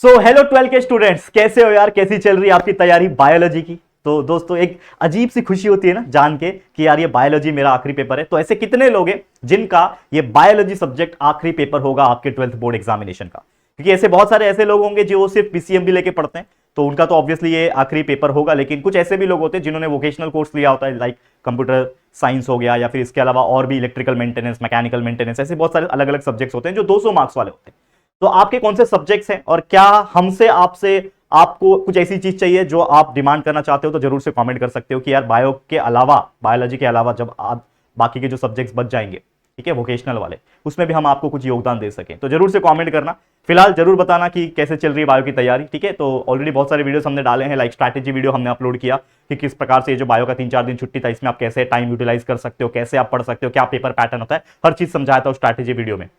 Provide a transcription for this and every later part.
So hello 12 के students, कैसे हो यार? कैसी चल रही है आपकी तैयारी बायोलॉजी की? तो दोस्तों, एक अजीब सी खुशी होती है ना जान के कि यार ये बायोलॉजी मेरा आखिरी पेपर है। तो ऐसे कितने लोग हैं जिनका ये बायोलॉजी सब्जेक्ट आखिरी पेपर होगा आपके 12th बोर्ड एग्जामिनेशन का? क्योंकि ऐसे बहुत सारे ऐसे लोग होंगे जो सिर्फ पीसीएम भी लेके पढ़ते हैं, तो उनका तो ऑब्वियसली ये आखिरी पेपर होगा। लेकिन कुछ ऐसे भी लोग होते हैं जिन्होंने वोकेशनल कोर्स लिया होता है, लाइक कंप्यूटर साइंस हो गया, या फिर इसके अलावा और भी इलेक्ट्रिकल मेंटेनेंस, मैकेनिकल मेंटेनेंस, ऐसे बहुत सारे अलग अलग सब्जेक्ट्स होते हैं जो 200 मार्क्स वाले होते हैं। तो आपके कौन से सब्जेक्ट्स हैं और क्या हमसे आपसे आपको कुछ ऐसी चीज चाहिए जो आप डिमांड करना चाहते हो, तो जरूर से कमेंट कर सकते हो कि यार बायो के अलावा, बायोलॉजी के अलावा जब आप बाकी के जो सब्जेक्ट्स बच जाएंगे, ठीक है, वोकेशनल वाले, उसमें भी हम आपको कुछ योगदान दे सकें। तो जरूर से कमेंट करना। फिलहाल जरूर बताना कि कैसे चल रही है बायो की तैयारी, ठीक है। तो ऑलरेडी बहुत सारे वीडियोस हमने डाले हैं, लाइक स्ट्रैटेजी वीडियो हमने अपलोड किया कि किस प्रकार से ये जो बायो का 3-4 दिन छुट्टी था, इसमें आप कैसे टाइम यूटिलाइज कर सकते हो, कैसे आप पढ़ सकते हो, क्या पेपर पैटर्न होता है, हर चीज समझाया था उस स्ट्रैटेजी वीडियो में।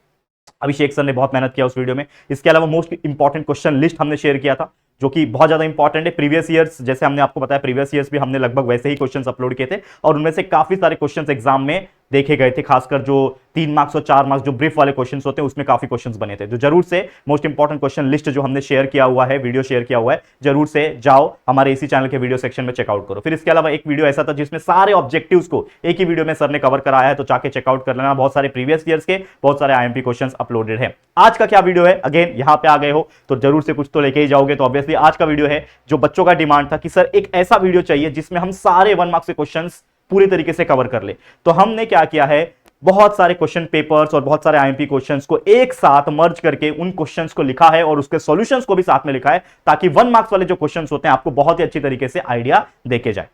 अभिषेक सर ने बहुत मेहनत किया उस वीडियो में। इसके अलावा मोस्ट इंपॉर्टेंट क्वेश्चन लिस्ट हमने शेयर किया था, जो कि बहुत ज्यादा इंपॉर्टेंट है। प्रीवियस ईयर्स, जैसे हमने आपको बताया, प्रीवियस ईयर्स भी हमने लगभग वैसे ही क्वेश्चंस अपलोड किए थे, और उनमें से काफी सारे क्वेश्चंस एग्जाम में देखे गए थे। खासकर जो 3 मार्क्स और 4 मार्क्स जो ब्रीफ वाले क्वेश्चंस होते हैं, उसमें काफी क्वेश्चंस बने थे। तो जरूर से मोस्ट इंपॉर्टेंट क्वेश्चन लिस्ट जो हमने शेयर किया हुआ है, वीडियो शेयर किया हुआ है, जरूर से जाओ हमारे इसी चैनल के वीडियो सेक्शन में चेकआउट करो। फिर इसके अलावा एक वीडियो ऐसा था जिसमें सारे ऑब्जेक्टिव्स को एक ही वीडियो में सर ने कवर कराया है, तो जाके चेकआउट कर लेना। बहुत सारे प्रीवियस ईयर्स के बहुत सारे आईएमपी क्वेश्चंस अपलोडेड है। आज का क्या वीडियो है, अगेन यहां पे आ गए हो तो जरूर से कुछ तो लेके ही जाओगे। तो ऑब्वियसली आज का वीडियो है जो बच्चों का डिमांड था कि सर एक ऐसा वीडियो चाहिए जिसमें हम सारे 1 मार्क्स के क्वेश्चंस पूरी तरीके से कवर कर ले। तो हमने क्या किया है, बहुत सारे क्वेश्चन पेपर्स और बहुत सारे आईएमपी क्वेश्चंस को एक साथ मर्ज करके उन क्वेश्चंस को लिखा है और उसके सॉल्यूशंस को भी साथ में लिखा है, ताकि 1 मार्क्स वाले जो क्वेश्चंस होते हैं आपको बहुत ही अच्छी तरीके से आइडिया देके जाए,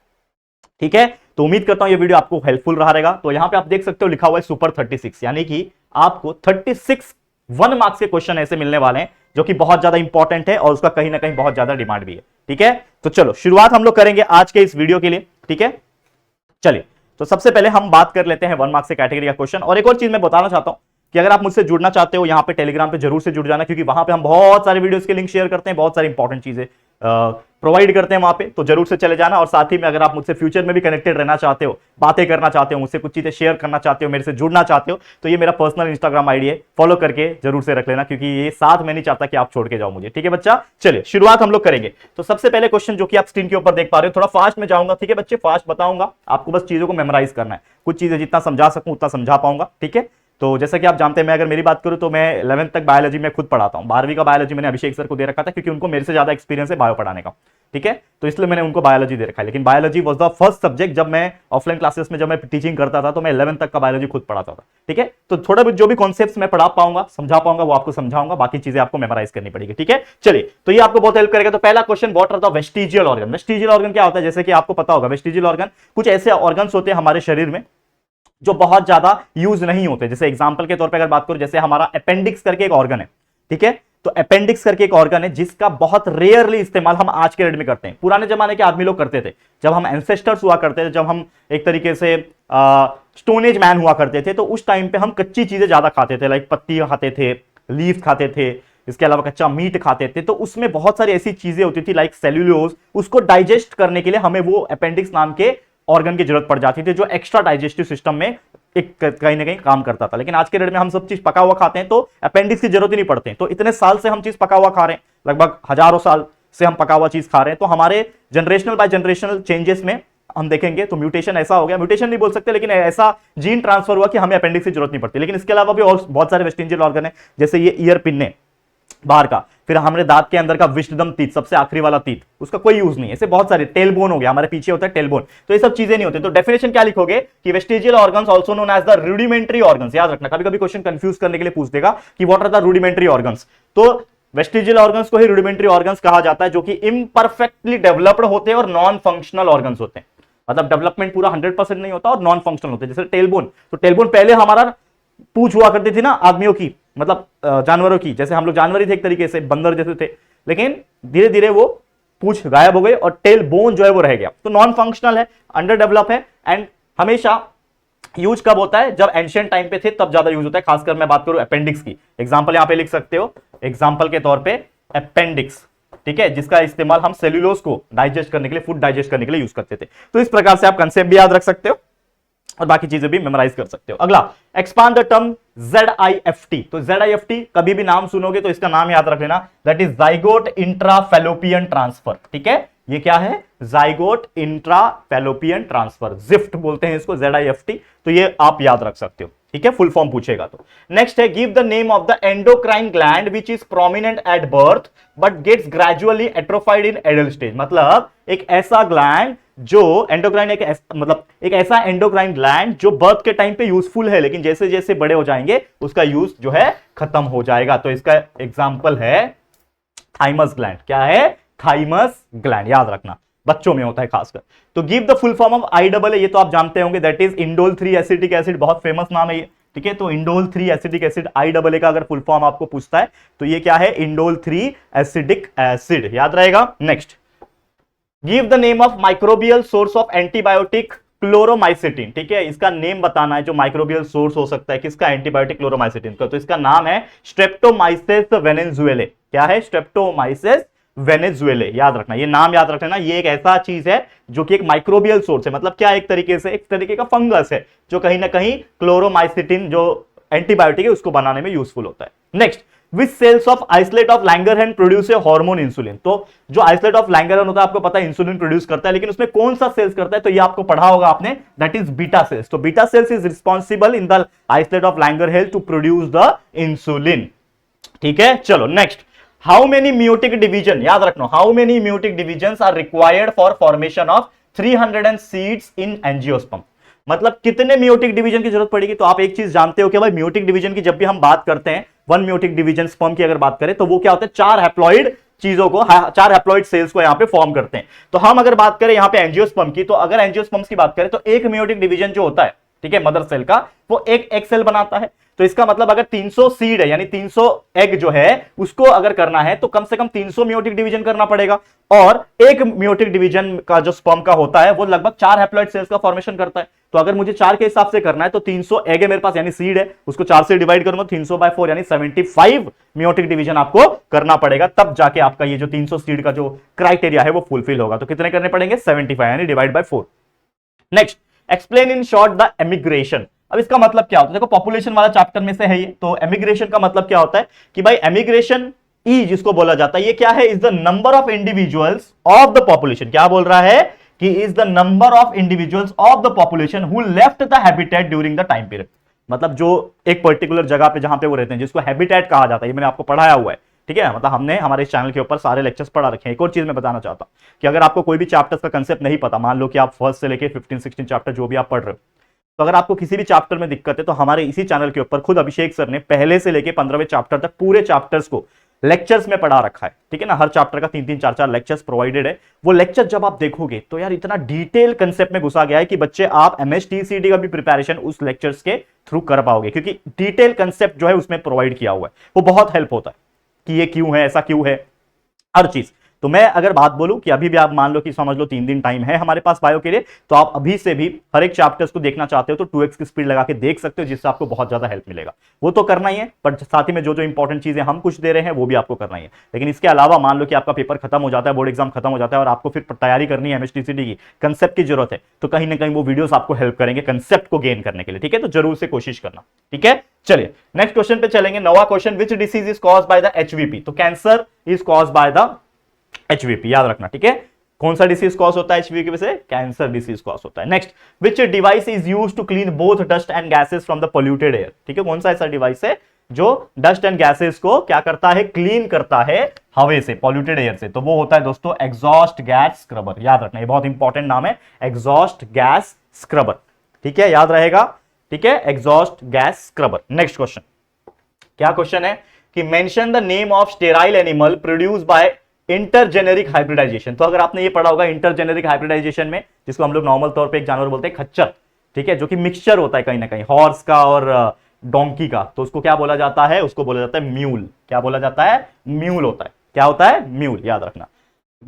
ठीक है। तो उम्मीद करता हूं ये वीडियो आपको हेल्पफुल रहा रहेगा। तो यहां पे आप देख सकते हो लिखा हुआ है सुपर 36, यानी कि आपको 36 1 मार्क्स के क्वेश्चन ऐसे मिलने वाले हैं जो कि बहुत ज्यादा इंपॉर्टेंट है और उसका कहीं ना कहीं बहुत ज्यादा डिमांड भी है, ठीक है। तो चलो शुरुआत हम लोग करेंगे आज के इस वीडियो के लिए, ठीक है। चलिए, तो सबसे पहले हम बात कर लेते हैं 1 मार्क्स से कैटेगरी का क्वेश्चन। और एक और चीज मैं बताना चाहता हूं कि अगर आप मुझसे जुड़ना चाहते हो, यहां पे टेलीग्राम पे जरूर से जुड़ जाना, क्योंकि वहां पे हम बहुत सारे वीडियोस के लिंक शेयर करते हैं, बहुत सारी इंपॉर्टेंट चीजें प्रोवाइड करते हैं वहां पे। तो जरूर से चले जाना। और साथ ही में अगर आप मुझसे फ्यूचर में भी कनेक्टेड रहना चाहते हो, बातें करना चाहते हो, मुझसे कुछ चीजें शेयर करना चाहते हो, मेरे से जुड़ना चाहते हो, तो ये मेरा पर्सनल इंस्टाग्राम आईडी है, फॉलो करके जरूर से रख लेना, क्योंकि ये साथ में नहीं चाहता कि आप छोड़ के जाओ मुझे, ठीक है बच्चा। चलिए शुरुआत हम लोग करेंगे। तो सबसे पहले क्वेश्चन जो कि आप स्क्रीन के ऊपर देख पा रहे हो, थोड़ा फास्ट में जाऊंगा, ठीक है बच्चे, फास्ट बताऊंगा आपको, बस चीजों को मेमोराइज करना है। कुछ चीजें जितना समझा सकूं उतना समझा पाऊंगा, ठीक है। तो जैसा कि आप जानते हैं, मैं अगर मेरी बात करूं तो मैं 11th तक बायोलॉजी में खुद पढ़ाता हूं। 12वीं का बायोलॉजी मैंने अभिषेक सर को दे रखा था, क्योंकि उनको मेरे से ज्यादा एक्सपीरियंस है बायो पढ़ाने का, ठीक है। तो इसलिए मैंने उनको बायोलॉजी दे रखा है। लेकिन biology was the first subject, जब मैं ऑफलाइन क्लासेस में जब मैं टीचिंग करता था तो मैं 11th तक का बायोलॉजी खुद पढ़ाता था, ठीक है। तो थोड़ा बहुत जो भी कॉन्सेप्ट्स मैं पढ़ा पाऊंगा, समझा पाऊंगा, वो आपको समझाऊंगा, बाकी चीजें आपको मेमोराइज करनी पड़ेगी, ठीक है। चलिए, तो ये आपको बहुत हेल्प करेगा। तो पहला question, what are the vestigial organ. Vestigial organ क्या होता है? जैसे कि आपको पता होगा, वेस्टिजियल ऑर्गन कुछ ऐसे ऑर्गन्स होते हैं हमारे शरीर में जो बहुत ज्यादा यूज नहीं होते। जैसे एग्जांपल के तौर पे अगर बात करूं, जैसे हमारा अपेंडिक्स करके एक ऑर्गन है, ठीक है। तो अपेंडिक्स करके एक ऑर्गन है जिसका बहुत रेयरली इस्तेमाल हम आज के डेट में करते हैं। पुराने जमाने के आदमी लोग करते थे, जब हम एंसेस्टर्स हुआ करते थे, जब हम एक तरीके से स्टोन एज मैन हुआ करते थे, तो उस टाइम पे हम कच्ची चीजें ज्यादा खाते थे, लाइक पत्ती खाते थे, लीफ खाते थे, इसके अलावा कच्चा मीट खाते थे। तो उसमें बहुत सारी ऐसी चीजें होती थी लाइक सेल्यूलोज, उसको डाइजेस्ट करने के लिए हमें वो अपेंडिक्स नाम के ऑर्गन की जरूरत पड़ जाती थी, जो एक्स्ट्रा डाइजेस्टिव सिस्टम में एक कहीं ना कहीं काम करता था। लेकिन आज के डेट में हम सब चीज पका हुआ खाते हैं, तो अपेंडिक्स की जरूरत ही नहीं पड़ती। तो इतने साल से हम चीज पका हुआ खा रहे हैं, लगभग हजारों साल से हम पका हुआ चीज खा रहे हैं। तो हमारे जनरेशनल बाय जनरेशनल चेंजेस में हम देखेंगे तो म्यूटेशन ऐसा हो गया, म्यूटेशन नहीं बोल सकते, लेकिन ऐसा जीन ट्रांसफर हुआ कि हमें अपेंडिक्स की जरूरत नहीं पड़ती। लेकिन इसके अलावा भी और बहुत सारे वेस्टिजियल ऑर्गन है, जैसे ये ईयर पिन बाहर का, फिर हमारे दांत के अंदर का विष्टदम टीथ, सबसे आखिरी वाला टीथ, उसका कोई यूज नहीं है। ऐसे बहुत सारे, टेल बोन हो गया, हमारे पीछे होता है टेल बोन, तो ये सब चीजें नहीं होती। तो डेफिनेशन क्या लिखोगे कि vestigial organs also known as the rudimentary organs. याद रखना, कभी कभी क्वेश्चन कंफ्यूज करने के लिए पूछ देगा कि what are the rudimentary organs. तो वेस्टिजियल ऑर्गन्स को ही रूडिमेंटरी ऑर्गन्स कहा जाता है, जो कि इम्परफेक्टली डेवलप्ड होते हैं और नॉन फंक्शनल ऑर्गन्स होते हैं। मतलब डेवलपमेंट पूरा 100% नहीं होता और नॉन फंक्शनल होते हैं। जैसे टेलबोन, तो टेलबोन पहले हमारा पूंछ हुआ करती थी ना आदमियों की, मतलब जानवरों की, जैसे हम लोग जानवर ही थे एक तरीके से, बंदर जैसे थे, लेकिन धीरे धीरे वो पूंछ गायब हो गई और टेल बोन जो है वो रह गया। तो नॉन फंक्शनल है, अंडर डेवलप है, एंड हमेशा यूज कब होता है? जब एंशिएंट टाइम पे थे तब ज्यादा यूज होता है। खासकर मैं बात करूं अपेंडिक्स की, एग्जांपल यहां पे लिख सकते हो, एग्जांपल के तौर पे अपेंडिक्स, ठीक है, जिसका इस्तेमाल हम सेल्यूलोज को डाइजेस्ट करने के लिए, फूड डाइजेस्ट करने के लिए यूज करते थे। तो इस प्रकार से आप कंसेप्ट भी याद रख सकते हो। और बाकी चीजें भी मेमोराइज कर सकते हो। अगला, एक्सपांड द टर्म ZIFT। तो ZIFT कभी भी नाम सुनोगे तो इसका नाम याद रख लेना, दैट इज जाइगोट इंट्राफैलोपियन ट्रांसफर। ठीक है, ये क्या है, जाइगोट इंट्राफैलोपियन ट्रांसफर, जिफ्ट बोलते हैं इसको, ZIFT। तो ये आप याद रख सकते हो, ठीक है, फुल फॉर्म पूछेगा तो। नेक्स्ट है, give the name of the endocrine gland which is prominent at birth but gets gradually atrophied in adult stage. मतलब एक ऐसा ग्लैंड जो एंडोक्राइन, मतलब एक ऐसा एंडोक्राइन ग्लैंड जो बर्थ के टाइम पे यूजफुल है, लेकिन जैसे जैसे बड़े हो जाएंगे उसका यूज जो है खत्म हो जाएगा। तो इसका एग्जाम्पल है थाइमस ग्लैंड। क्या है, थाइमस ग्लैंड, याद रखना, बच्चों में होता है खासकर। तो give the full form of IAA, ये तो आप जानते होंगे, that is indole 3 acetic acid, बहुत फेमस नाम है ये। ठीक है, तो इंडोल 3 एसिटिक एसिड, IAA का अगर फुल फॉर्म आपको पूछता है तो ये क्या है, इंडोल 3 एसिडिक एसिड, याद रहेगा। Next, give the name of microbial source of antibiotic Chloromycetin. ठीक है, इसका नेम बताना है जो माइक्रोबियल सोर्स हो सकता है किसका, एंटीबायोटिक क्लोरोमाइसिटिन का। तो इसका नाम है स्ट्रेप्टोमाइसिस वेनेजुएले। क्या है, स्ट्रेप्टोमाइसिस वेनेजुएले, याद रखना, ये नाम याद रखना। ये एक ऐसा चीज है जो कि एक माइक्रोबियल सोर्स है, मतलब क्या, एक तरीके से एक तरीके का फंगस है जो कहीं ना कहीं क्लोरोमाइसिटिन जो एंटीबायोटिक है उसको बनाने में यूजफुल होता है। Next, which cells of isolate of Langerhans produce a hormone insulin. तो जो आइसोलेट ऑफ लैंगरहैंस होता है आपको पता है इंसुलिन प्रोड्यूस करता है, लेकिन उसमें कौन सा सेल्स करता है, तो ये आपको पढ़ा होगा आपने, दैट इज बीटा सेल्स। तो beta cells is responsible in the isolate of Langerhans to produce the insulin. ठीक है, चलो next, how many meiotic division, याद रखना, how many meiotic division are required for formation of 300 seeds in angiosperm. मतलब कितने meiotic division की जरूरत पड़ेगी। तो आप एक चीज जानते हो कि भाई म्यूटिक डिवीजन की जब भी हम बात करते हैं, वन म्यूटिक डिवीजन स्पर्म की अगर बात करें तो वो क्या होता है, 4 हैप्लॉइड चीजों को, 4 हैप्लॉइड सेल्स को यहां पे फॉर्म करते हैं। तो हम अगर बात करें यहां पे एंजियोस्पर्म की, तो अगर एंजियोस्पर्म्स की बात करें तो एक म्यूटिक डिवीजन जो होता है, ठीक है, मदर सेल का, वो एक सेल बनाता है। तो इसका मतलब अगर 300 सीड है, यानी 300 एग जो है उसको अगर करना है तो कम से कम 300 म्यूटिक डिवीजन करना पड़ेगा। और एक म्यूटिक डिवीजन का जो स्पर्म का होता है वो लगभग 4 हैप्लॉइड सेल्स का फॉर्मेशन करता है। तो अगर मुझे 4 के हिसाब से करना है तो 300 एग है मेरे पास, यानी सीड है, उसको 4 से डिवाइड करूंगा, 300/4 यानी 75 म्यूटिक डिवीजन आपको करना पड़ेगा, तब जाके आपका ये जो 300 सीड का जो क्राइटेरिया है वो फुलफिल होगा। तो कितने करने पड़ेंगे, 75, यानी divide by 4। Next, explain in short the emigration. अब इसका मतलब क्या होता है, देखो पॉपुलेशन वाला चैप्टर में से है ये। तो एमिग्रेशन का मतलब क्या होता है कि भाई एमिग्रेशन ई जिसको बोला जाता है, ये क्या है, is the number of individuals of the population. क्या बोल रहा है कि is the number of individuals of the population who left the habitat during the time period. मतलब जो एक पर्टिकुलर जगह पे जहां पे वो रहते हैं, जिसको हैबिटेट कहा जाता है, ये मैंने आपको पढ़ाया हुआ है। ठीक है, मतलब हमने हमारे इस चैनल के ऊपर सारे लेक्चर्स पढ़ा रखे हैं। एक और चीज मैं बताना चाहता हूं कि अगर आपको कोई भी चैप्टर्स का कंसेप्ट नहीं पता, मान लो कि आप फर्स्ट से लेके 15-16 चैप्टर जो भी आप पढ़ रहे हो, तो अगर आपको किसी भी चैप्टर में दिक्कत है तो हमारे इसी चैनल के ऊपर खुद अभिषेक सर ने पहले से लेके 15वें चैप्टर तक पूरे चैप्टर्स को लेक्चर्स में पढ़ा रखा है। ठीक है ना, हर चैप्टर का 3-3, 4-4 लेक्चर्स प्रोवाइडेड है। वो लेक्चर जब आप देखोगे तो यार इतना डिटेल कंसेप्ट में घुसा गया है कि बच्चे आप MSTCD का भी प्रिपरेशन उस लेक्चर्स के थ्रू कर पाओगे, क्योंकि डिटेल कंसेप्ट जो है उसमें प्रोवाइड किया हुआ है। वो बहुत हेल्प होता है कि ये क्यों है, ऐसा क्यों है, हर चीज। तो मैं अगर बात बोलूं कि अभी भी आप मान लो कि समझ लो 3 दिन टाइम है हमारे पास बायो के लिए, तो आप अभी से भी हर एक चैप्टर्स को देखना चाहते हो तो 2x की स्पीड लगा के देख सकते हो, जिससे आपको बहुत ज्यादा हेल्प मिलेगा। वो तो करना ही है, पर साथ ही में जो जो इंपॉर्टेंट चीजें हम कुछ दे रहे हैं वो भी आपको करना ही है। लेकिन इसके अलावा मान लो कि आपका पेपर खत्म हो जाता है, बोर्ड एग्जाम खत्म हो जाता है और आपको फिर तैयारी करनी है MSTCD की, कंसेप्ट की जरूरत है, तो कहीं ना कहीं वो वीडियोस आपको हेल्प करेंगे कंसेप्ट को गेन करने के लिए। ठीक है, तो जरूर से कोशिश करना। ठीक है, चलिए नेक्स्ट क्वेश्चन पे चलेंगे। नवा question, which disease is caused by the HVP। तो cancer is caused by the HVP, याद रखना। ठीक है, कौन सा डिसीज कॉज होता है HVP की वजह से, कैंसर डिसीज कॉज होता है। Next, which device is used to clean both dust and gases from the polluted air. ठीक है, कौन सा ऐसा डिवाइस है जो डस्ट एंड गैसेस को क्या करता है, क्लीन करता है हवा से, पॉल्यूटेड एयर से। तो वो होता है दोस्तों एग्जॉस्ट गैस स्क्रबर। याद रखना, ये बहुत इंपॉर्टेंट नाम है, एग्जॉस्ट गैस स्क्रबर। ठीक है, याद रहेगा। ठीक है, exhaust gas scrubber. Next question, क्या क्वेश्चन है कि mention the name of sterile animal produce by intergeneric hybridization. तो अगर आपने ये पढ़ा होगा इंटरजेनेरिक हाइब्रिडाइजेशन में, जिसको हम लोग नॉर्मल तौर पे एक जानवर बोलते हैं खच्चर, ठीक है, जो कि मिक्सचर होता है कहीं ना कहीं हॉर्स का और डोंकी का, तो उसको क्या बोला जाता है, उसको बोला जाता है म्यूल। क्या बोला जाता है, म्यूल होता है। क्या होता है, म्यूल, याद रखना।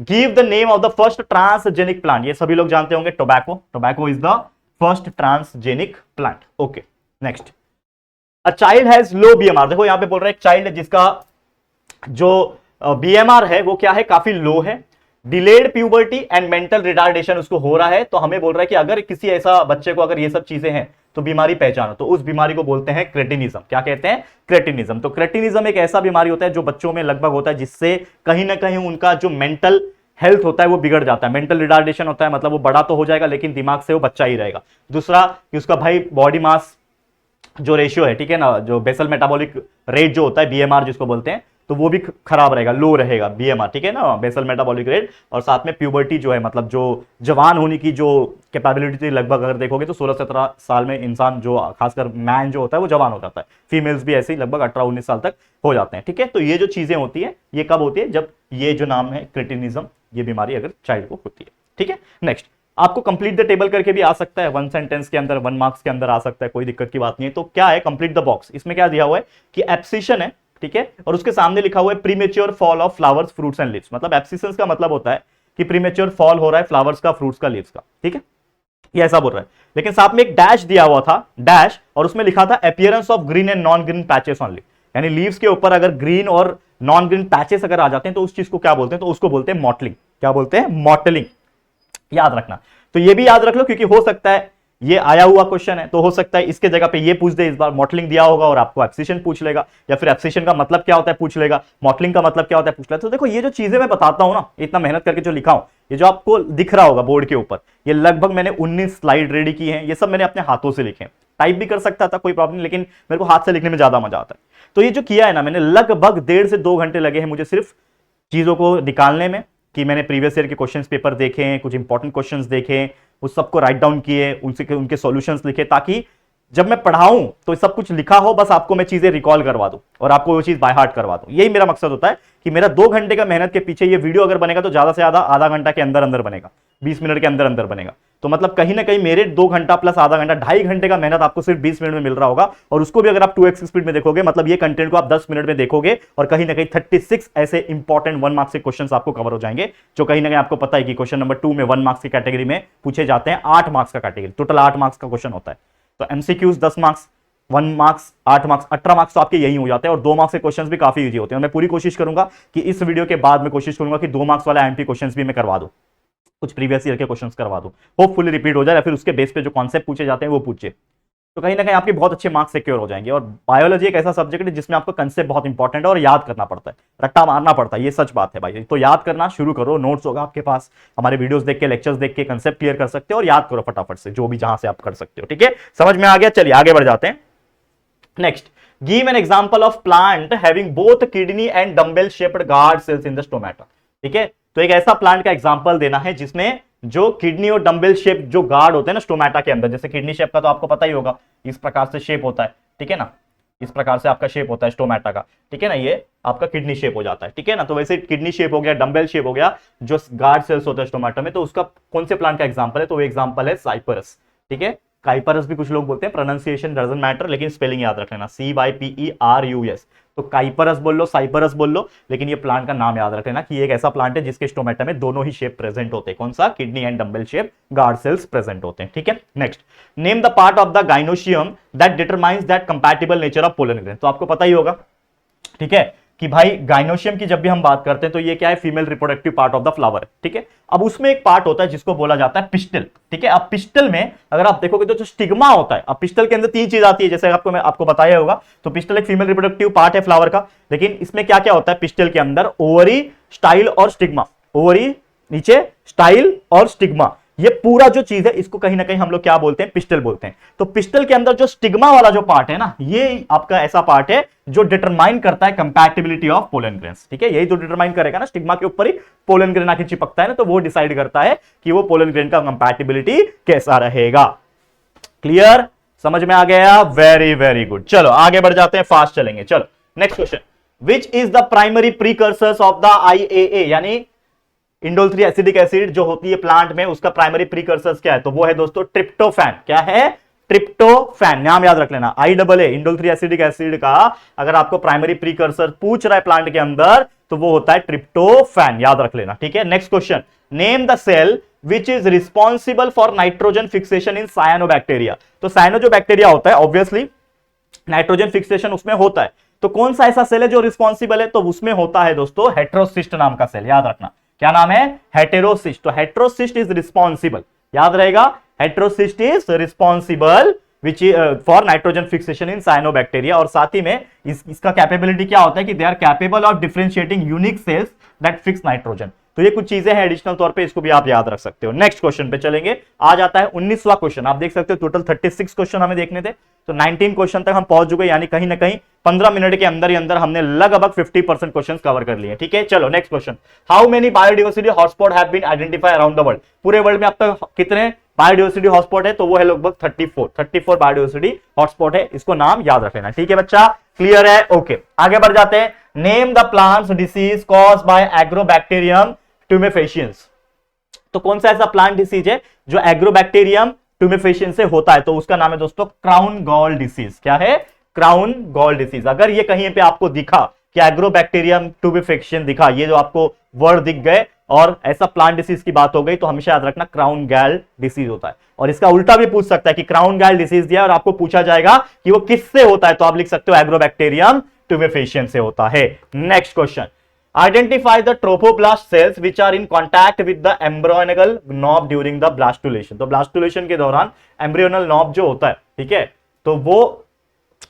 Give the name of the first transgenic plant. ये सभी लोग जानते होंगे, tobacco. Tobacco is the first transgenic plant. Okay, next, a child has low BMR। देखो यहां पे बोल रहे हैं एक चाइल्ड जिसका जो BMR है वो क्या है, काफी लो है, delayed puberty and mental retardation उसको हो रहा है, तो हमें बोल रहा है कि अगर किसी ऐसा बच्चे को अगर ये सब चीजें हैं तो बीमारी पहचानो, तो उस बीमारी को बोलते हैं क्रेटिनिज्म। क्या कहते हैं? क्रेटिनिज्म। तो क्रेटिनिज्म एक ऐसा बीमारी होता है जो बच्चों में लगभग होता है, जिससे कहीं ना कहीं उनका जो मेंटल हेल्थ होता है वो बिगड़ जाता है। मेंटल रिटार्डेशन होता है, मतलब वो बड़ा तो हो जाएगा लेकिन दिमाग से वो बच्चा ही रहेगा। दूसरा कि उसका भाई बॉडी मास जो रेशियो है, ठीक है ना, जो बेसल मेटाबॉलिक रेट जो होता है, बीएमआर जिसको बोलते हैं, तो वो भी खराब रहेगा, लो रहेगा बीएमआर, ठीक है ना, बेसल मेटाबॉलिक रेट। और साथ में प्यूबर्टी जो है, मतलब जो जवान होने की जो कैपेबिलिटी थी, लगभग अगर देखोगे तो 16-17 साल में इंसान जो खासकर मैन जो होता है वो जवान हो जाता है। फीमेल्स भी ऐसे ही लगभग 18-19 साल तक हो जाते हैं, ठीक है। तो ये जो चीजें होती है ये कब होती है? जब ये जो नाम है क्रेटिनिज्म, ये बीमारी अगर चाइल्ड को होती है, ठीक है। नेक्स्ट, आपको कंप्लीट द टेबल करके भी आ सकता है, 1 सेंटेंस के अंदर, 1 मार्क्स के अंदर आ सकता है, कोई दिक्कत की बात नहीं है। तो क्या है कंप्लीट द बॉक्स? इसमें क्या दिया हुआ है कि एब्सिशन है, ठीक है, और उसके सामने लिखा हुआ है premature fall of flowers, fruits and leaves. मतलब एब्सिशन का मतलब होता है कि प्रीमेच्योर फॉल हो रहा है फ्लावर्स का, फ्रूट्स का, लीव्स का, ठीक है, ये ऐसा बोल रहा है। लेकिन साथ में एक डैश दिया हुआ था, डैश, और उसमें लिखा था appearance of green and non green patches only, यानी लीव्स के ऊपर अगर ग्रीन और नॉन ग्रीन पैचेस अगर आ जाते हैं तो उस चीज को क्या बोलते हैं? तो उसको बोलते हैं मॉटलिंग। क्या बोलते हैं? मॉटलिंग। याद रखना। तो ये भी याद रख लो, क्योंकि हो सकता है ये आया हुआ क्वेश्चन है, तो हो सकता है इसके जगह पे ये पूछ दे, इस बार मॉटलिंग दिया होगा और आपको एब्सिशन पूछ लेगा, या फिर एब्सिशन का मतलब क्या होता है पूछ लेगा, मॉटलिंग का मतलब क्या होता है पूछ लेगा। तो देखो ये जो चीजें मैं बताता हूं ना, इतना मेहनत करके जो लिखा हूं, ये जो आपको दिख रहा होगा बोर्ड के ऊपर, ये लगभग मैंने 19 स्लाइड रेडी की हैं। ये सब मैंने अपने हाथों से लिखे हैं, टाइप भी कर सकता था, कोई प्रॉब्लम, लेकिन मेरे को हाथ से लिखने में ज्यादा मजा आता है। तो ये जो किया है ना मैंने, लगभग 1.5 से 2 घंटे लगे हैं मुझे सिर्फ चीजों को निकालने में, कि मैंने प्रीवियस ईयर के क्वेश्चंस पेपर देखे हैं, कुछ इंपॉर्टेंट क्वेश्चंस देखे, उस सबको राइट डाउन किए, उनके सॉल्यूशंस लिखे, ताकि जब मैं पढ़ाऊं तो सब कुछ लिखा हो, बस आपको मैं चीजें रिकॉल करवा दूं और आपको वो चीज बाय हार्ट करवा दूं। यही मेरा मकसद होता है कि मेरा 2 घंटे का मेहनत के पीछे ये वीडियो अगर बनेगा तो ज्यादा से ज्यादा आधा घंटा के अंदर अंदर बनेगा, 20 मिनट के अंदर अंदर बनेगा। तो मतलब कहीं ना कहीं मेरे 2 घंटा प्लस आधा घंटा, 2.5 घंटे का मेहनत आपको सिर्फ 20 मिनट में मिल रहा होगा, और उसको भी अगर आप 2x स्पीड में देखोगे, मतलब ये कंटेंट को आप 10 मिनट में देखोगे, और कहीं ना कहीं 36 ऐसे इंपॉर्टेंट 1 मार्क्स के क्वेश्चंस आपको कवर हो जाएंगे, जो कहीं ना कहीं आपको पता है कि क्वेश्चन नंबर 2 में 1 मार्क्स की कैटेगरी में पूछे जाते हैं, 8 मार्क्स का कैटेगरी, टोटल 8 मार्क्स का क्वेश्चन होता है। तो MCQs 10 marks, 1 marks 8 marks, 18 marks तो आपके यही हो जाते हैं, और 2 मार्क्स के क्वेश्चंस भी काफी इजी होते हैं। मैं पूरी कोशिश करूंगा कि इस वीडियो के बाद मैं कोशिश करूंगा कि 2 मार्क्स वाला एमपी क्वेश्चंस भी मैं करवा दूं, कुछ प्रीवियस ईयर के क्वेश्चंस करवा दूं, होपफुली रिपीट हो जाए, या फिर उसके बेस पे जो कॉन्सेप्ट पूछे जाते हैं वो पूछे, तो कहीं ना कहीं आपके बहुत अच्छे मार्क्स सिक्योर हो जाएंगे। और बायोलॉजी एक ऐसा सब्जेक्ट है जिसमें आपको कंसेप्ट बहुत इंपॉर्टेंट है और याद करना पड़ता है, रट्टा मारना पड़ता है, ये सच बात है भाई। तो याद करना शुरू करो, नोट्स होगा आपके पास, हमारे वीडियोस देख के, लेक्चर्स देख के कंसेप्ट क्लियर कर सकते हो, और याद करो फटाफट से जो भी जहां से आप कर सकते हो, ठीक है, समझ में आ गया। चलिए आगे बढ़ जाते हैं। Next, give an example of plant having both kidney and dumbbell shaped guard cells in the stomata. ठीक है, तो एक ऐसा प्लांट का एग्जांपल देना है जिसमें जो किडनी और डंबेल शेप जो गार्ड होते हैं ना स्टोमेटा के अंदर, जैसे किडनी शेप का तो आपको पता ही होगा, इस प्रकार से शेप होता है, ठीक है ना, इस प्रकार से आपका शेप होता है स्टोमेटा का, ठीक है ना, ये आपका किडनी शेप हो जाता है, ठीक है ना। तो वैसे किडनी शेप हो गया, डंबेल शेप हो गया, जो गार्ड सेल्स होता है स्टोमेटा में, तो उसका कौन से प्लांट का एग्जांपल है? तो वो एग्जांपल है साइपरस, ठीक है, काइपरस भी कुछ लोग बोलते हैं, प्रोनाउंसिएशन डजंट मैटर, लेकिन स्पेलिंग याद रख लेना, CYPERUS। तो काइपरस बोल लो, साइपरस बोल लो, लेकिन ये प्लांट का नाम याद रख लेना कि ये एक ऐसा प्लांट है जिसके स्टोमेटा में दोनों ही शेप प्रेजेंट होते हैं। कौन सा? Kidney and dumbbell shape guard cells present होते हैं, ठीक है। Next, name the part of the gynoecium that determines that compatible nature of pollen grain. तो आपको पता ही होगा, ठीक है, कि भाई गाइनोशियम की जब भी हम बात करते हैं तो ये क्या है? Female reproductive part of the flower, ठीक है। अब उसमें एक पार्ट होता है जिसको बोला जाता है पिस्टल, ठीक है। अब पिस्टल में अगर आप देखोगे तो जो स्टिग्मा होता है, अब पिस्टल के अंदर 3 चीज आती है, जैसे आपको बताया होगा। तो पिस्टल एक फीमेल रिप्रोडक्टिव पार्ट है फ्लावर का, लेकिन इसमें क्या क्या होता है पिस्टल के अंदर? ओवरी, स्टाइल और स्टिग्मा। ओवरी नीचे, स्टाइल और स्टिग्मा, ये पूरा जो चीज है इसको कहीं ना कहीं हम लोग क्या बोलते हैं? पिस्टल बोलते हैं। तो पिस्टल के अंदर जो स्टिग्मा वाला जो पार्ट है ना, ये आपका ऐसा पार्ट है जो डिटरमाइन करता है कंपैटिबिलिटी ऑफ पोलन ग्रेन्स, ठीक है। यही तो डिटरमाइन करेगा ना, स्टिग्मा के ऊपर ही पोलन ग्रेन आके चिपकता है ना, तो वो डिसाइड करता है कि वो पोलन ग्रेन का कंपैटिबिलिटी कैसा रहेगा। क्लियर? समझ में आ गया? Very very good. चलो आगे बढ़ जाते हैं, फास्ट चलेंगे। चलो next question, which is the primary precursors of the IAA, यानी इंडोल 3 एसिडिक एसिड जो होती है प्लांट में, उसका प्राइमरी प्रीकर्सर्स क्या है? तो वो है दोस्तों ट्रिप्टोफैन। क्या है? ट्रिप्टोफैन, नाम याद रख लेना, IAA, इंडोल 3 एसिडिक एसिड का अगर आपको प्राइमरी प्रीकर्सर पूछ रहा है प्लांट के अंदर तो वो होता है ट्रिप्टोफैन, याद रख लेना, ठीक है। Next question, name the cell which is responsible for nitrogen fixation in cyanobacteria. तो साइनो जो बैक्टीरिया होता है ऑब्वियसली नाइट्रोजन फिक्सेशन उसमें होता है, तो कौन सा ऐसा सेल है जो रिस्पॉन्सिबल है? तो उसमें होता है दोस्तों हेटेरोसिस्ट नाम का सेल, याद रखना। क्या नाम है? हेटेरोसिस्ट। तो हेटेरोसिस्ट इज रिस्पॉन्सिबल, याद रहेगा, heterocyst is responsible which for nitrogen fixation in cyanobacteria. और साथ ही में इसका कैपेबिलिटी क्या होता है कि they are capable of differentiating unique cells that fix nitrogen. तो ये कुछ चीजें हैं एडिशनल तौर पे, इसको भी आप याद रख सकते हो। नेक्स्ट क्वेश्चन पे चलेंगे। आ जाता है 19वां क्वेश्चन। आप देख सकते हो टोटल 36 क्वेश्चन हमें देखने थे, तो 19 क्वेश्चन तक हम पहुंच चुके, यानी कहीं ना कहीं 15 मिनट के अंदर ही अंदर हमने लगभग 50% क्वेश्चन कवर कर लिए। ठीक है, चलो next question. How many biodiversity hotspot have been identify around the world? पूरे वर्ल्ड में अब तक कितने बायोडाइवर्सिटी हॉटस्पॉट है? तो वो है लगभग 34 बायोडाइवर्सिटी हॉटस्पॉट है, इसको नाम याद रख लेना। ठीक है बच्चा, क्लियर है? ओके, आगे बढ़ जाते हैं। Name the plants disease cause by agrobacterium tumefaciens. तो कौन सा ऐसा प्लांट डिसीज है जो एग्रोबैक्टीरियम ट्यूमेफेशियन से होता है? तो उसका नाम है दोस्तों क्राउन गॉल डिसीज। क्या है? Crown gall disease. अगर ये कहीं पे आपको दिखा कि एग्रोबैक्टीरियम ट्यूमेफेशियन दिखा, ये जो आपको वर्ड दिख गए और ऐसा प्लांट डिसीज की बात हो गई, तो हमेशा याद रखना क्राउन गैल डिसीज होता है। और इसका उल्टा भी पूछ सकता है कि क्राउन गैल डिसीज दिया और आपको पूछा जाएगा कि वो किससे होता है, तो आप लिख सकते हो एग्रोबैक्टीरियम ट्यूमेफेशियन से होता है। Next question. Identify the trophoblast cells which are in contact with the embryonal knob during the blastulation। तो blastulation के दौरान एम्ब्रियोनल नॉब जो होता है, ठीक है, तो वो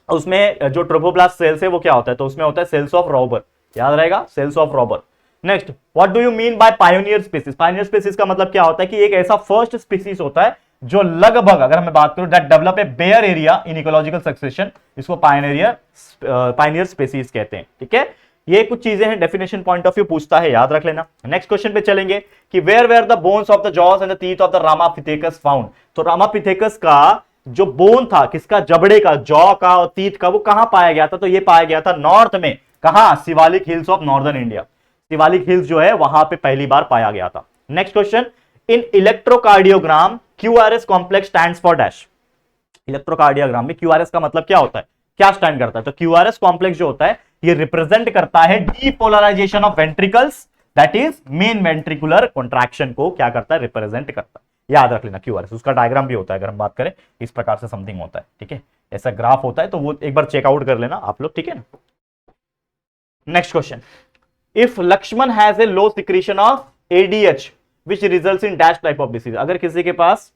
उसमें जो ट्रोफोब्लास्ट सेल्स है वो क्या होता है? तो उसमें होता है सेल्स ऑफ रॉबर, याद रहेगा, cells of robber. Next, what do you mean by pioneer species? Pioneer species का मतलब क्या होता है कि एक ऐसा फर्स्ट स्पीसीज होता है जो लगभग, अगर मैं बात करूं, that develop a bare area in ecological succession, इसको पायोनियर स्पीसीज कहते हैं। ठीक है, ये कुछ चीजें हैं, डेफिनेशन पॉइंट ऑफ व्यू पूछता है, याद रख लेना। नेक्स्ट क्वेश्चन पे चलेंगे कि where were the bones of the jaws and the teeth of the Ramapithecus found. तो रामापिथेकस का जो बोन था, किसका? जबड़े का, जॉ का और टीथ का, वो कहां पाया गया था? तो ये पाया गया था नॉर्थ में। कहां? Shivalik hills of northern India. Shivalik hills जो है वहां पे पहली बार पाया गया था। Next question. In electrocardiogram QRS complex stands for dash. Electrocardiogram में क्यूआरएस का मतलब क्या होता है, क्या स्टैंड करता है? तो क्यूआरएस कॉम्प्लेक्स जो होता है ये रिप्रेजेंट करता है depolarisation of ventricles, that is main ventricular contraction को क्या करता है? रिप्रेजेंट करता है। याद रख लेना क्यूआरएस, उसका डायग्राम भी होता है, अगर हम बात करें इस प्रकार से समथिंग होता है। ठीक है, ऐसा ग्राफ होता है, तो वो एक बार चेकआउट कर लेना आप लोग, ठीक है ना। Next question. If Lakshman has a low secretion of ADH which results in dash type of disease. अगर किसी के पास,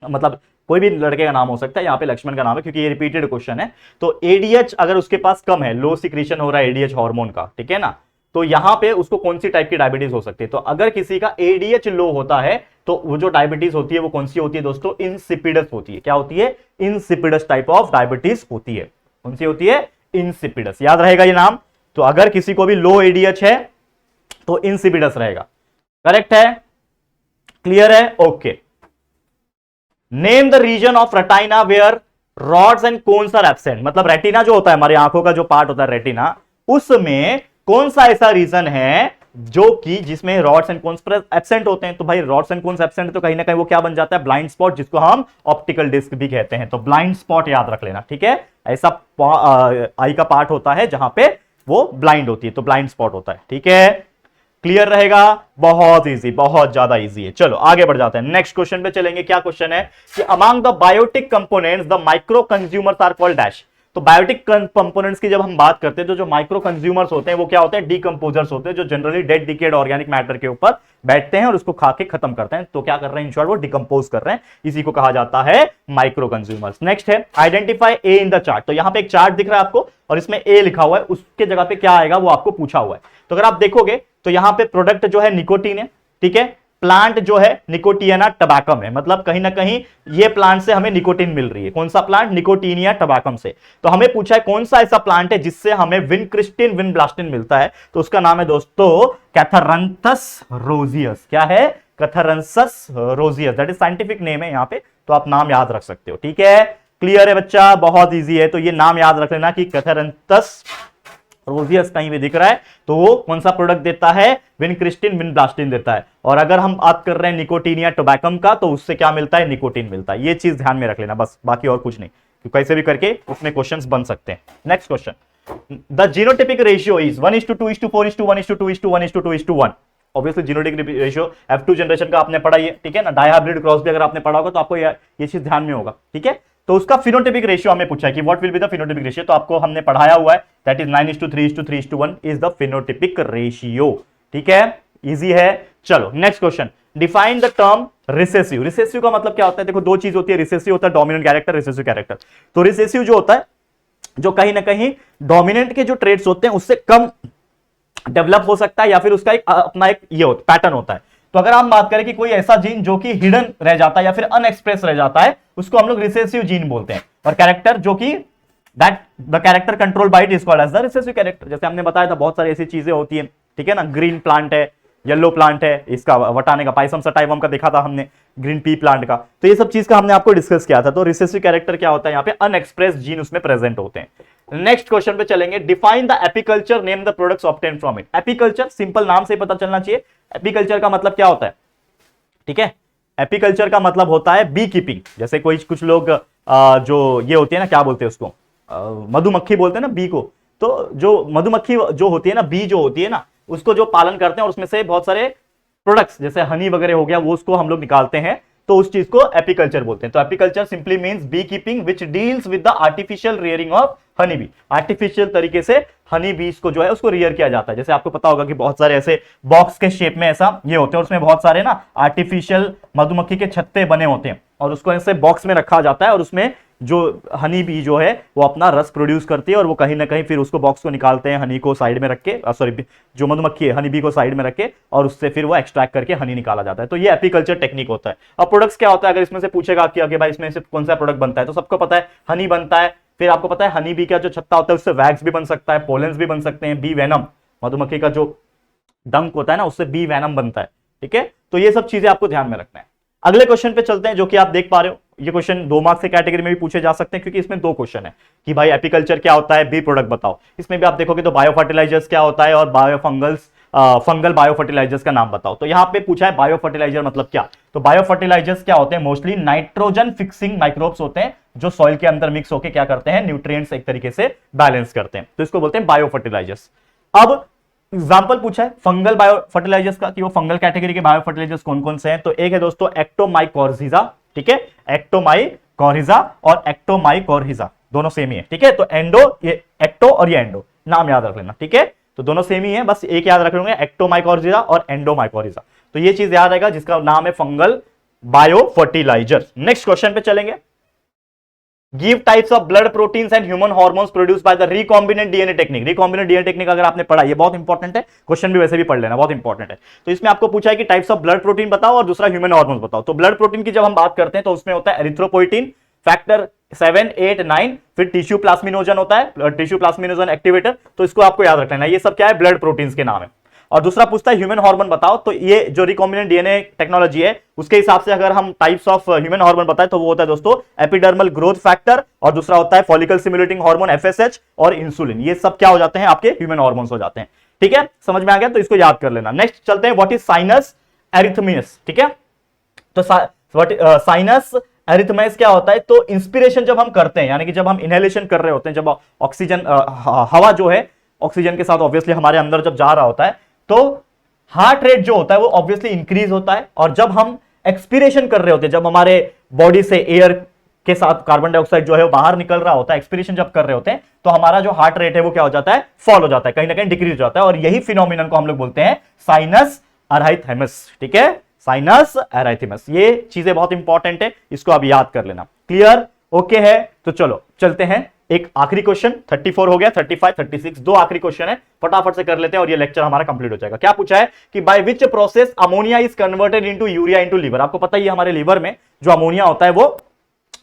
मतलब कोई भी लड़के का नाम हो सकता है, यहां पे लक्ष्मण का नाम है क्योंकि ये रिपीटेड क्वेश्चन है। तो एडीएच अगर उसके पास कम है, लो सिक्रीशन हो रहा है एडीएच हार्मोन का, ठीक है ना, तो यहां पे उसको कौन सी टाइप की डायबिटीज हो सकती है? तो अगर किसी का एडीएच लो होता है तो वो जो डायबिटीज होती है वो कौन सी होती है दोस्तों? इंसिपिडस होती है। क्या होती है? इंसिपिडस टाइप ऑफ डायबिटीज होती है। कौन सी होती है? इंसिपिडस। याद रहेगा ये नाम। तो अगर किसी को भी लो एडीएच है तो इंसिपिडस रहेगा। करेक्ट है? क्लियर है? Okay. Name the region of retina where rods and cones are absent. मतलब रेटिना जो होता है, हमारी आंखों का जो पार्ट होता है रेटिना, उसमें कौन सा ऐसा रीजन है जो कि जिसमें रॉड्स एंड कोन्स एब्सेंट होते हैं? तो भाई रॉड्स एंड कोन्स एब्सेंट तो कहीं ना कहीं वो क्या बन जाता है? ब्लाइंड स्पॉट, जिसको हम ऑप्टिकल डिस्क भी कहते हैं। तो ब्लाइंड स्पॉट याद रख लेना। ठीक है, ऐसा आई का पार्ट होता है जहां पे वो ब्लाइंड होती है, तो ब्लाइंड स्पॉट होता है। ठीक है, क्लियर रहेगा? बहुत इजी, बहुत ज्यादा इजी है। चलो आगे बढ़ जाते हैं, नेक्स्ट क्वेश्चन पे चलेंगे। क्या क्वेश्चन है कि among the biotic components the micro consumers are called dash. तो बायोटिक कंपोनेंट्स की जब हम बात करते हैं तो जो माइक्रो कंज्यूमर्स होते हैं वो क्या होते हैं? डीकंपोजर्स होते हैं, जो generally dead decade organic matter के ऊपर बैठते हैं और उसको खा के खत्म करते हैं। तो क्या कर रहे हैं? इन शॉर्ट वो डिकंपोज कर रहे हैं, इसी को कहा जाता है माइक्रो कंज्यूमर्स। नेक्स्ट है identify A in the chart. तो यहां पे एक चार्ट दिख रहा है आपको और इसमें ए लिखा हुआ है, उसके जगह पे क्या आएगा वो आपको पूछा हुआ है। तो अगर आप देखोगे तो यहां पे प्रोडक्ट जो है निकोटीन है, ठीक है, प्लांट जो है निकोटियाना टबैकम है, मतलब कहीं ना कहीं ये प्लांट से हमें निकोटीन मिल रही है। कौन सा प्लांट? निकोटीनिया टबैकम से। तो हमें पूछा है कौन सा ऐसा प्लांट है जिससे हमें विनक्रिस्टिन विनब्लास्टिन मिलता है? तो उसका नाम है दोस्तों कैथरंथस रोजियस। क्या है? कैथरंथस रोजियस, दैट इज साइंटिफिक नेम है यहाँ पे, तो आप नाम याद रख सकते हो। ठीक है, क्लियर है बच्चा? बहुत ईजी है। तो ये नाम याद रख लेना कि कैथरंथस रोजियस कहीं भी दिख रहा है तो वो कौन सा प्रोडक्ट देता है? विनक्रिस्टिन विनब्लास्टिन देता है। और अगर हम बात कर रहे हैं निकोटीनिया टोबैकम का, तो उससे क्या मिलता है? निकोटीन मिलता है। ये चीज ध्यान में रख लेना बस, बाकी और कुछ नहीं, क्योंकि कैसे भी करके उसमें क्वेश्चंस बन सकते हैं। Next question. The genotypic ratio is 1:2:4:1:2:1:2:1। Obviously genotypic ratio F2 generation का आपने पढ़ा, ये ठीक है ना। डायहाइब्रिड क्रॉस भी अगर आपने पढ़ा होगा तो आपको ये चीज ध्यान में होगा। ठीक है, तो उसका फिनोटिपिक रेशियो हमें पूछा है कि what will be the phenotypic ratio. तो आपको हमने पढ़ाया हुआ है, that is 9:3:3:1 is the phenotypic ratio. ठीक है, इजी है। चलो next question, define the term recessive. Recessive का मतलब क्या होता है? देखो दो चीज होती है, रिसेसिव होता है डोमिनेंट कैरेक्टर, रिसेसिव कैरेक्टर। तो रिसेसिव जो होता है, जो कहीं ना कहीं डोमिनेंट के जो ट्रेड्स होते हैं उससे कम डेवलप हो सकता है, या फिर उसका एक अपना एक ये पैटर्न होता है। तो अगर हम बात करें कि कोई ऐसा जीन जो कि हिडन रह जाता है या फिर अनएक्सप्रेस रह जाता है, उसको हम लोग रिसेसिव जीन बोलते हैं। और कैरेक्टर जो कि that the character control by it is called as the recessive character. जैसे हमने बताया था बहुत सारी ऐसी चीजें होती है, ठीक है ना, ग्रीन प्लांट है, येलो प्लांट है, इसका वटाने का पाइसम सटाइवम का देखा था हमने, ग्रीन पी प्लांट का। तो ये सब चीज का हमने आपको डिस्कस किया था। तो रिसेसिव कैरेक्टर क्या होता है? यहाँ पे अनएक्सप्रेस जीन उसमें प्रेजेंट होते हैं। नेक्स्ट क्वेश्चन पे चलेंगे, define the apiculture, name the products obtained from it. Apiculture simple नाम से पता चलना चाहिए, एपीकल्चर का मतलब क्या होता है, ठीक है। एपीकल्चर का मतलब होता है बी कीपिंग। जैसे कोई कुछ लोग जो ये होती है ना, क्या बोलते हैं उसको, मधुमक्खी बोलते हैं ना बी को। तो जो मधुमक्खी जो होती है ना, बी जो होती है ना, उसको जो पालन करते हैं और उसमें से बहुत सारे प्रोडक्ट्स जैसे हनी वगैरह हो गया, वो उसको हम लोग निकालते हैं, तो उस चीज को एपीकल्चर बोलते हैं। तो apiculture simply means beekeeping which deals with the artificial rearing of honey bee. Artificial तरीके से हनी बीज को जो है उसको रियर किया जाता है। जैसे आपको पता होगा कि बहुत सारे ऐसे बॉक्स के शेप में ऐसा ये होते हैं, और उसमें बहुत सारे ना आर्टिफिशियल मधुमक्खी के छत्ते बने होते हैं, और उसको ऐसे बॉक्स में रखा जाता है, और उसमें जो हनी बी जो है वो अपना रस प्रोड्यूस करती है, और वो कहीं ना कहीं फिर उसको बॉक्स को निकालते हैं, हनी को साइड में रख के, सॉरी जो मधुमक्खी है हनी बी को साइड में रख के, और उससे फिर वो एक्सट्रैक्ट करके हनी निकाला जाता है। तो ये एपीकल्चर टेक्निक होता है। अब प्रोडक्ट्स क्या होता है? अगर इसमें से पूछेगा कि भाई इसमें से कौन सा प्रोडक्ट बनता है, तो सबको पता है हनी बनता है। फिर आपको पता है हनी बी का जो छत्ता होता है उससे वैक्स भी बन सकता है, पोलेंस भी बन सकते हैं, बी वेनम, मधुमक्खी का जो डंक होता है ना, उससे बी वेनम बनता है, ठीक है। तो ये सब चीजें आपको ध्यान में रखना है। अगले क्वेश्चन पे चलते हैं, जो कि आप देख पा रहे हो, ये क्वेश्चन 2 मार्क्स से कैटेगरी में भी पूछे जा सकते हैं, क्योंकि इसमें 2 क्वेश्चन है कि भाई एपीकल्चर क्या होता है, बी प्रोडक्ट बताओ। इसमें भी आप देखोगे तो बायो फर्टिलाइजर्स क्या होता है, और बायोफंगल्स फंगल बायो फर्टिलाइजर्स का नाम बताओ। तो यहां पे पूछा है बायो फर्टिलाइजर मतलब क्या। तो बायो फर्टिलाइजर्स क्या होते हैं? मोस्टली नाइट्रोजन फिक्सिंग माइक्रोब्स होते हैं, जो सॉइल के अंदर मिक्स होकर क्या करते हैं, न्यूट्रिएंट्स एक तरीके से बैलेंस करते हैं। तो इसको बोलते हैं बायो फर्टिलाइजर्स। अब एग्जाम्पल पूछा है फंगल बायो फर्टिलाइजर्स का, कि वो फंगल कैटेगरी के बायो फर्टिलाइजर्स कौन कौन से हैं। तो एक है दोस्तों एक्टोमाइकोर्हिजा, ठीक है, एक्टोमाइकोर्हिजा और एक्टोमाइकोर्हिजा दोनों सेम ही है, ठीक है। तो एंडो, ये एक्टो और ये एंडो, नाम याद रख लेना, ठीक है। तो दोनों सेम ही है, बस एक याद रख लेंगे, एक्टोमाइकोर्हिजा और एंडोमाइकोर्हिजा। तो ये चीज याद रहेगा, जिसका नाम है fungal bio fertiliser. Next question पे चलेंगे, give types of blood proteins and human hormones produced by the recombinant DNA technique. Recombinant DNA technique अगर आपने पढ़ा, ये बहुत इंपॉर्टेंट है, क्वेश्चन भी वैसे भी पढ़ लेना, बहुत इंपॉर्टेंट है। तो इसमें आपको पूछा है कि टाइप्स ऑफ ब्लड प्रोटीन बताओ और दूसरा ह्यूमन हार्मोन्स बताओ। तो ब्लड प्रोटीन की जब हम बात करते हैं तो उसमें होता है एरिथ्रोपोइटिन, फैक्टर 7, 8, 9, फिर टिश्यू प्लाज्मिनोजन होता है, टिश्यू प्लाज्मिनोजन एक्टिवेटर। तो इसको आपको याद रखना है, ये सब क्या है, ब्लड प्रोटीन्स के नाम है। और दूसरा पूछता है ह्यूमन हार्मोन बताओ। तो ये जो रिकॉम्बिनेंट डीएनए टेक्नोलॉजी है, उसके हिसाब से अगर हम टाइप्स ऑफ ह्यूमन हार्मोन बताएं तो वो होता है दोस्तों एपिडर्मल ग्रोथ फैक्टर, और दूसरा होता है फॉलिकल स्टिमुलेटिंग हार्मोन एफएसएच, और इंसुलिन। ये सब क्या हो जाते हैं, आपके ह्यूमन हार्मोन्स हो जाते हैं, ठीक है। समझ में आ गया? तो इसको याद कर लेना। नेक्स्ट चलते हैं, व्हाट इज साइनस एरिथमिस, ठीक है। तो साइनस एरिथमिस क्या होता है? तो इंस्पिरेशन जब हम करते हैं, यानी कि जब हम इनहेलेशन कर रहे होते हैं, जब ऑक्सीजन हवा जो है ऑक्सीजन के साथ ऑब्वियसली हमारे अंदर जब जा रहा होता है, तो हार्ट रेट जो होता है वो ऑब्वियसली इंक्रीज होता है। और जब हम एक्सपीरेशन कर रहे होते हैं, जब हमारे बॉडी से एयर के साथ कार्बन डाइऑक्साइड जो है वो बाहर निकल रहा होता है, एक्सपीरेशन जब कर रहे होते हैं, तो हमारा जो हार्ट रेट है वो क्या हो जाता है, फॉल हो जाता है, कहीं ना कहीं डिक्रीज हो जाता है। और यही फिनोमिनन को हम लोग बोलते हैं साइनस अराइथमिस, ठीक है, साइनस अराइथमिस। ये चीजें बहुत इंपॉर्टेंट है, इसको आप याद कर लेना। क्लियर? ओके है। तो चलो चलते हैं, एक आखिरी क्वेश्चन, 34 हो गया, 35, 36, 2 आखिरी क्वेश्चन है, फटाफट से कर लेते हैं और ये लेक्चर हमारा कंप्लीट हो जाएगा। क्या पूछा है कि by which process ammonia is converted into urea into liver. आपको पता ही है हमारे लिवर में जो अमोनिया होता है वो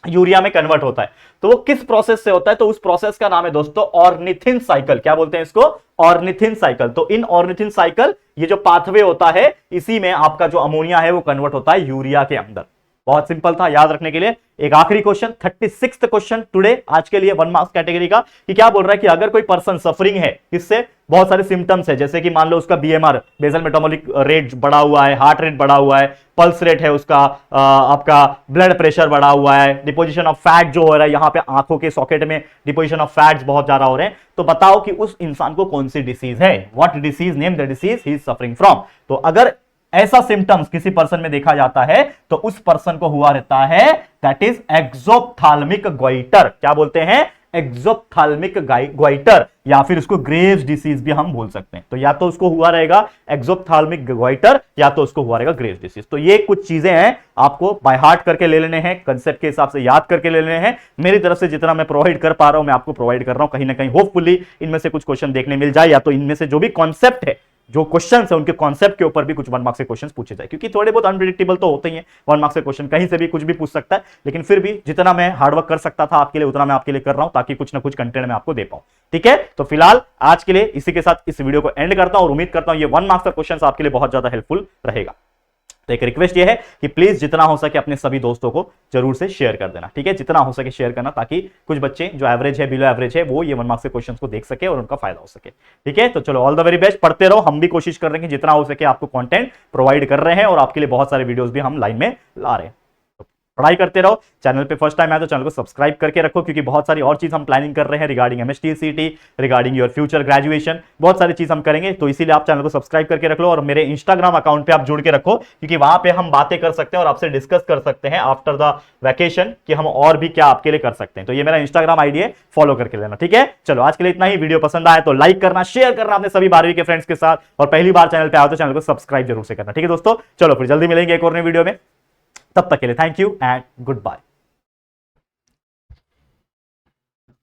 यूरिया में कन्वर्ट होता है, तो वो किस प्रोसेस से होता है? तो उस प्रोसेस का नाम है दोस्तों ऑर्निथिन साइकिल। क्या बोलते हैं इसको? Ornithine cycle. तो इन ऑर्निथिन साइकिल, ये जो पाथवे होता है, इसी में आपका जो अमोनिया है वो कन्वर्ट होता है यूरिया के अंदर। बहुत सिंपल था, याद रखने के लिए। एक आखिरी क्वेश्चन, 36 क्वेश्चन टुडे, आज के लिए 1 मार्क्स कैटेगरी का, कि क्या बोल रहा है कि अगर कोई पर्सन सफरिंग है, इससे बहुत सारे सिम्टम्स है, जैसे कि मान लो उसका बीएमआर बेसल मेटाबॉलिक रेट बढ़ा हुआ है, हार्ट रेट बढ़ा हुआ है, पल्स रेट है उसका, आपका ब्लड प्रेशर बढ़ा हुआ है, डिपोजिशन ऑफ फैट जो हो रहा है, यहाँ पे आंखों के सॉकेट में डिपोजिशन ऑफ फैट्स बहुत ज्यादा हो रहे हैं, तो बताओ कि उस इंसान को कौन सी डिसीज है, what disease, name the disease he is suffering from. तो अगर ऐसा सिम्टम्स किसी पर्सन में देखा जाता है तो उस पर्सन को हुआ रहता है दैट इज एक्सोप्थाल्मिक गोइटर। क्या बोलते हैं? एक्सोप्थाल्मिक ग्वाइटर, या फिर उसको ग्रेव्स डिसीज भी हम बोल सकते हैं। तो या तो उसको हुआ रहेगा एक्सोप्थाल्मिक ग्वाइटर, या तो उसको हुआ रहेगा ग्रेव्स डिसीज। तो ये कुछ चीजें हैं, आपको बाय हार्ट करके ले लेने हैं, कंसेप्ट के हिसाब से याद करके ले लेने हैं। मेरी तरफ से जितना मैं प्रोवाइड कर पा रहा हूं मैं आपको प्रोवाइड कर रहा हूं, कहीं ना कहीं होपफुली इनमें से कुछ क्वेश्चन देखने मिल जाए, या तो इनमें से जो भी कॉन्सेप्ट है, जो क्वेश्चन है उनके कॉन्सेप्ट के ऊपर भी कुछ 1 मार्क्स के क्वेश्चन पूछे जाए, क्योंकि थोड़े बहुत अनप्रिडिक्टेबल तो होते ही हैं। 1 मार्क्स के क्वेश्चन कहीं से भी कुछ भी पूछ सकता है, लेकिन फिर भी जितना मैं हार्डवर्क कर सकता था आपके लिए उतना मैं आपके लिए कर रहा हूं, ताकि कुछ ना कुछ कंटेंट मैं आपको दे पाऊं। ठीक है, तो फिलहाल आज के लिए इसी के साथ इस वीडियो को एंड करता हूं, और उम्मीद करता हूं ये 1 मार्क्स का क्वेश्चन आपके लिए बहुत ज्यादा हेल्पफुल रहेगा। तो एक रिक्वेस्ट ये है कि प्लीज जितना हो सके अपने सभी दोस्तों को जरूर से शेयर कर देना। ठीक है, जितना हो सके शेयर करना, ताकि कुछ बच्चे जो एवरेज है, बिलो एवरेज है, वो ये 1 मार्क्स के क्वेश्चंस को देख सके और उनका फायदा हो सके। ठीक है, तो चलो ऑल द वेरी बेस्ट, पढ़ते रहो। हम भी कोशिश कर रहे हैं कि जितना हो सके आपको कंटेंट प्रोवाइड कर रहे हैं, और आपके लिए बहुत सारे वीडियोस भी हम लाइन में ला रहे हैं। पढ़ाई करते रहो। चैनल पे फर्स्ट टाइम आया तो चैनल को सब्सक्राइब करके रखो, क्योंकि बहुत सारी और चीज हम प्लानिंग कर रहे हैं रिगार्डिंग एमएसटी सीटी, रिगार्डिंग योर फ्यूचर ग्रेजुएशन, बहुत सारी चीज हम करेंगे। तो इसीलिए आप चैनल को सब्सक्राइब करके रख लो, और मेरे इंस्टाग्राम अकाउंट पे आप जुड़ के रखो, क्योंकि वहां पे हम बातें कर सकते हैं और आपसे डिस्कस कर सकते हैं आफ्टर द वैकेशन कि हम और भी क्या आपके लिए कर सकते हैं। तो ये मेरा इंस्टाग्राम आईडी है, फॉलो करके लेना। ठीक है, चलो आज के लिए इतना ही। वीडियो पसंद आए तो लाइक करना, शेयर करना अपने सभी 12वीं के फ्रेंड्स के साथ, और पहली बार चैनल पे आओ तो चैनल को सब्सक्राइब जरूर से करना। ठीक है दोस्तों, चलो फिर जल्दी मिलेंगे एक और नई वीडियो में। तब तक के लिए thank you and good bye.